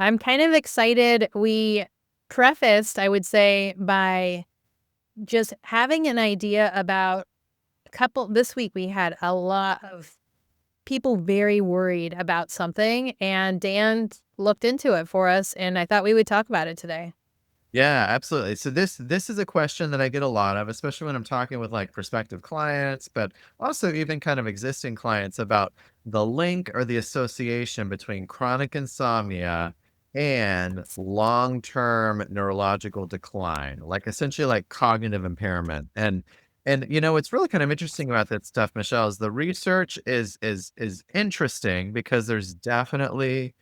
I'm kind of excited. We prefaced, I would say, by just having an idea about this week we had a lot of people very worried about something, and Dan looked into it for us, and I thought we would talk about it today. Yeah, absolutely. So this is a question that I get a lot of, especially when I'm talking with like prospective clients, but also even kind of existing clients about the link or the association between chronic insomnia and long-term neurological decline, like essentially like cognitive impairment. And what's really kind of interesting about that stuff, Michelle, is the research is interesting because there's definitely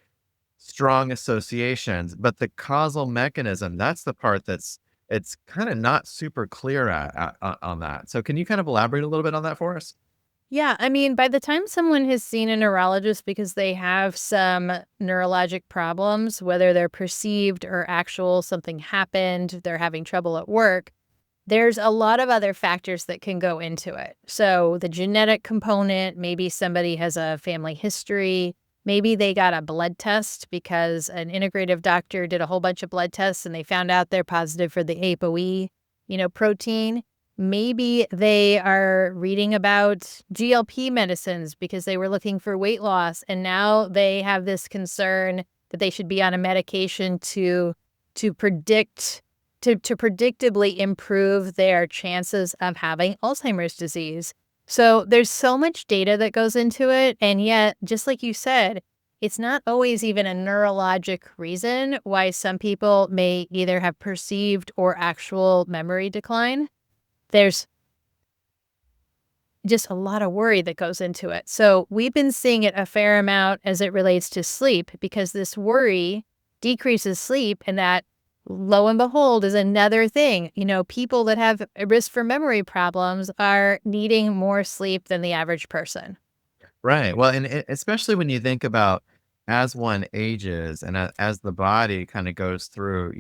strong associations, but the causal mechanism, that's the part it's kind of not super clear on that. So can you kind of elaborate a little bit on that for us? Yeah, I mean, by the time someone has seen a neurologist because they have some neurologic problems, whether they're perceived or actual, something happened, they're having trouble at work, there's a lot of other factors that can go into it. So the genetic component, maybe somebody has a family history, maybe they got a blood test because an integrative doctor did a whole bunch of blood tests and they found out they're positive for the ApoE, protein. Maybe they are reading about GLP medicines because they were looking for weight loss and now they have this concern that they should be on a medication to predict to predictably improve their chances of having Alzheimer's disease. So there's so much data that goes into it. And yet, just like you said, it's not always even a neurologic reason why some people may either have perceived or actual memory decline. There's just a lot of worry that goes into it. So we've been seeing it a fair amount as it relates to sleep because this worry decreases sleep, and that, lo and behold, is another thing. People that have a risk for memory problems are needing more sleep than the average person. Right. Well, and especially when you think about as one ages and as the body kind of goes through,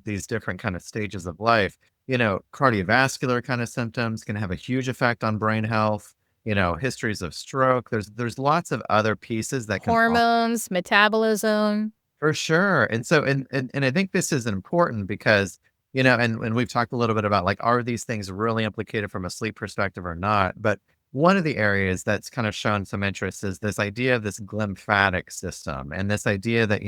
these different kind of stages of life, cardiovascular kind of symptoms can have a huge effect on brain health, histories of stroke. There's lots of other pieces that can Hormones, metabolism. for sure. And so and I think this is important because, and we've talked a little bit about like, are these things really implicated from a sleep perspective or not? But one of the areas that's kind of shown some interest is this idea of this glymphatic system and this idea that,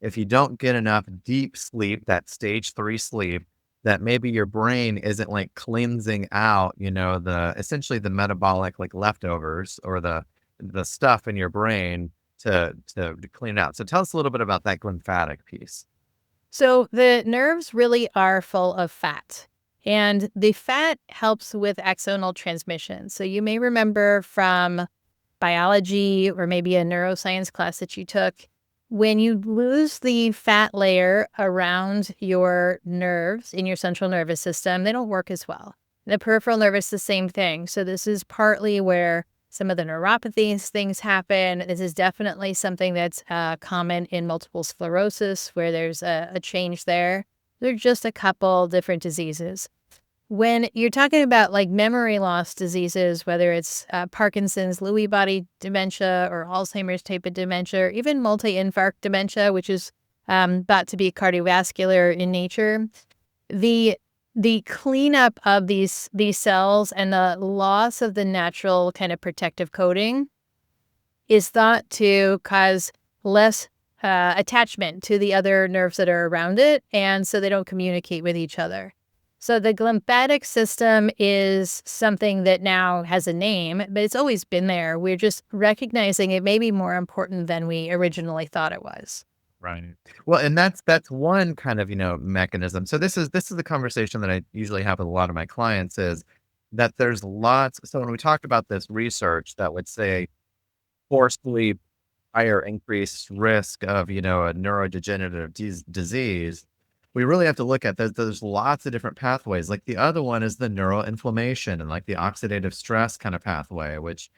if you don't get enough deep sleep, that stage 3 sleep, that maybe your brain isn't like cleansing out, the essentially the metabolic like leftovers or the stuff in your brain to clean it out. So tell us a little bit about that glymphatic piece. So the nerves really are full of fat, and the fat helps with axonal transmission. So you may remember from biology or maybe a neuroscience class that you took, when you lose the fat layer around your nerves in your central nervous system, they don't work as well. The peripheral nervous, the same thing. So this is partly where some of the neuropathies things happen. This is definitely something that's common in multiple sclerosis, where there's a change there. There are just a couple different diseases. When you're talking about like memory loss diseases, whether it's Parkinson's, Lewy body dementia, or Alzheimer's type of dementia, or even multi-infarct dementia, which is thought to be cardiovascular in nature, the cleanup of these cells and the loss of the natural kind of protective coating is thought to cause less attachment to the other nerves that are around it, and so they don't communicate with each other. So the glymphatic system is something that now has a name, but it's always been there. We're just recognizing it may be more important than we originally thought it was. Right. Well, and that's one kind of, mechanism. So this is the conversation that I usually have with a lot of my clients is that there's lots. So when we talk about this research that would say forcefully higher increased risk of, a neurodegenerative disease, we really have to look at there's lots of different pathways. Like the other one is the neuroinflammation and like the oxidative stress kind of pathway, which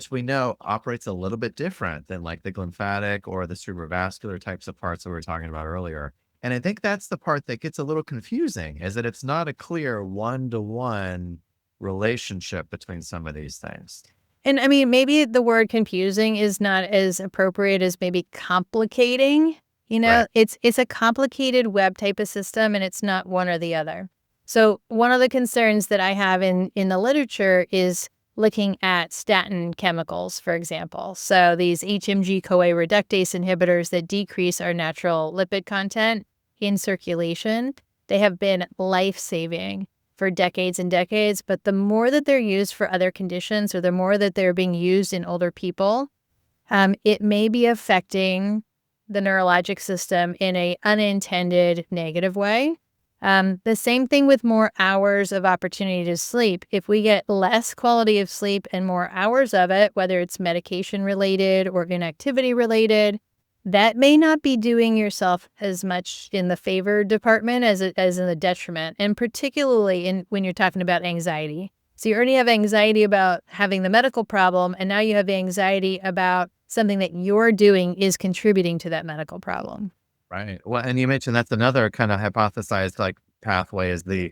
we know operates a little bit different than like the glymphatic or the cerebrovascular types of parts that we were talking about earlier. And I think that's the part that gets a little confusing is that it's not a clear one-to-one relationship between some of these things. And I mean, maybe the word confusing is not as appropriate as maybe complicating. Right. It's a complicated web type of system, and it's not one or the other. So one of the concerns that I have in the literature is looking at statin chemicals, for example. So these HMG-CoA reductase inhibitors that decrease our natural lipid content in circulation, they have been life-saving for decades and decades. But the more that they're used for other conditions, or the more that they're being used in older people, it may be affecting the neurologic system in a unintended negative way. The same thing with more hours of opportunity to sleep. If we get less quality of sleep and more hours of it, whether it's medication related or inactivity related, that may not be doing yourself as much in the favor department as in the detriment, and particularly when you're talking about anxiety. So you already have anxiety about having the medical problem, and now you have anxiety about something that you're doing is contributing to that medical problem. Right. Well, and you mentioned that's another kind of hypothesized like pathway is the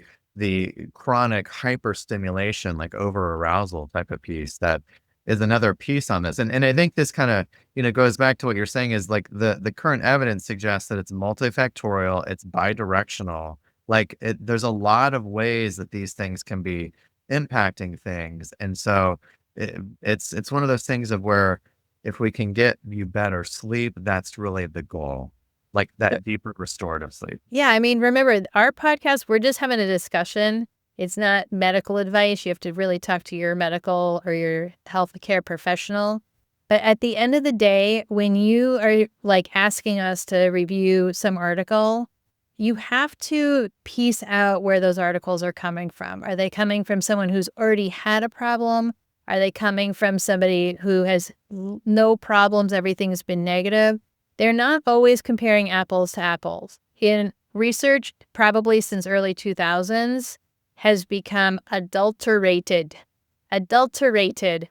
chronic hyperstimulation, like over arousal type of piece that is another piece on this. And I think this kind of, goes back to what you're saying is like the current evidence suggests that it's multifactorial, it's bidirectional. Like there's a lot of ways that these things can be impacting things. And so it's one of those things of where if we can get you better sleep, that's really the goal. Like that deeper restorative sleep. Yeah, I mean, remember, our podcast, we're just having a discussion. It's not medical advice. You have to really talk to your medical or your healthcare professional. But at the end of the day, when you are like asking us to review some article, you have to piece out where those articles are coming from. Are they coming from someone who's already had a problem? Are they coming from somebody who has no problems? Everything's been negative. They're not always comparing apples to apples. In research, probably since early 2000s, has become adulterated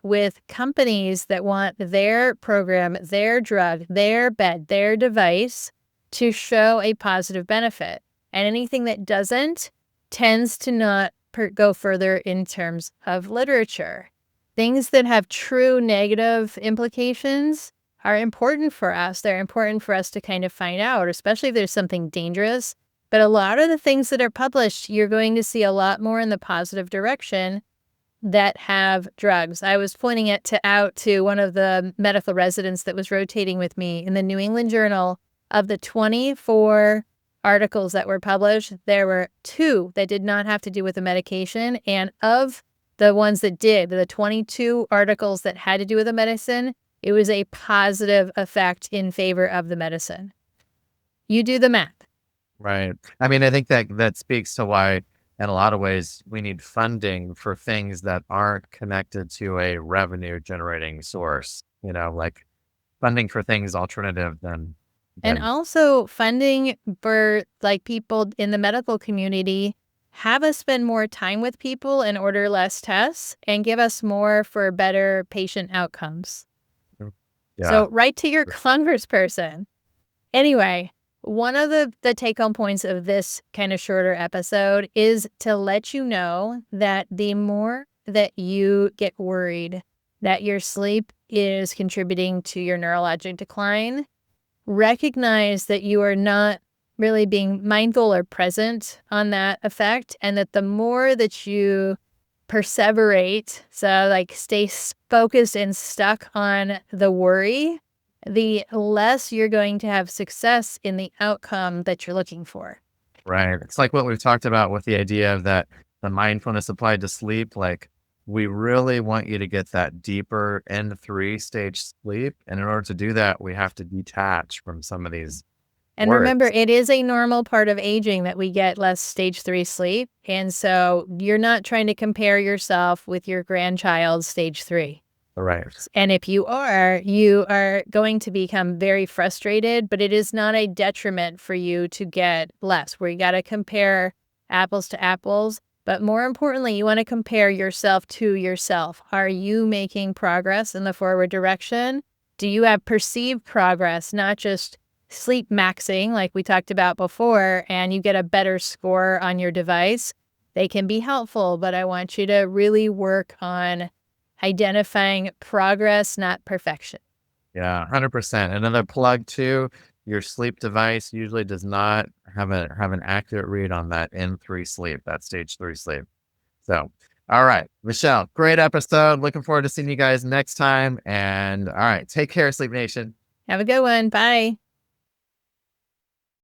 with companies that want their program, their drug, their bed, their device to show a positive benefit. And anything that doesn't tends to not go further in terms of literature. Things that have true negative implications are important for us. They're important for us to kind of find out, especially if there's something dangerous. But a lot of the things that are published, you're going to see a lot more in the positive direction that have drugs. I was pointing out to one of the medical residents that was rotating with me in the New England Journal. Of the 24 articles that were published, there were 2 that did not have to do with the medication. And of the ones that did, the 22 articles that had to do with the medicine, it was a positive effect in favor of the medicine. You do the math. Right. I mean, I think that speaks to why, in a lot of ways, we need funding for things that aren't connected to a revenue generating source, like funding for things alternative And than also funding for like people in the medical community, have us spend more time with people and order less tests and give us more for better patient outcomes. yeah. So write to your congressperson. Anyway, one of the take-home points of this kind of shorter episode is to let you know that the more that you get worried that your sleep is contributing to your neurologic decline, recognize that you are not really being mindful or present on that effect, and that the more that you perseverate, so like stay focused and stuck on the worry, the less you're going to have success in the outcome that you're looking for. Right. It's like what we've talked about with the idea of that the mindfulness applied to sleep. Like we really want you to get that deeper N3 stage sleep. And in order to do that, we have to detach from some of these And remember, worries. it is a normal part of aging that we get less stage 3 sleep. And so you're not trying to compare yourself with your grandchild's stage 3. Right. And if you are going to become very frustrated, but it is not a detriment for you to get less, where you got to compare apples to apples. But more importantly, you want to compare yourself to yourself. Are you making progress in the forward direction? Do you have perceived progress, not just sleep maxing like we talked about before, and you get a better score on your device? They can be helpful, but I want you to really work on identifying progress, not perfection. Yeah, 100%. Another plug too, your sleep device usually does not have an accurate read on that N3 sleep, that stage 3 sleep. So, all right, Michelle, great episode. Looking forward to seeing you guys next time. And all right, take care, Sleep Nation. Have a good one. Bye.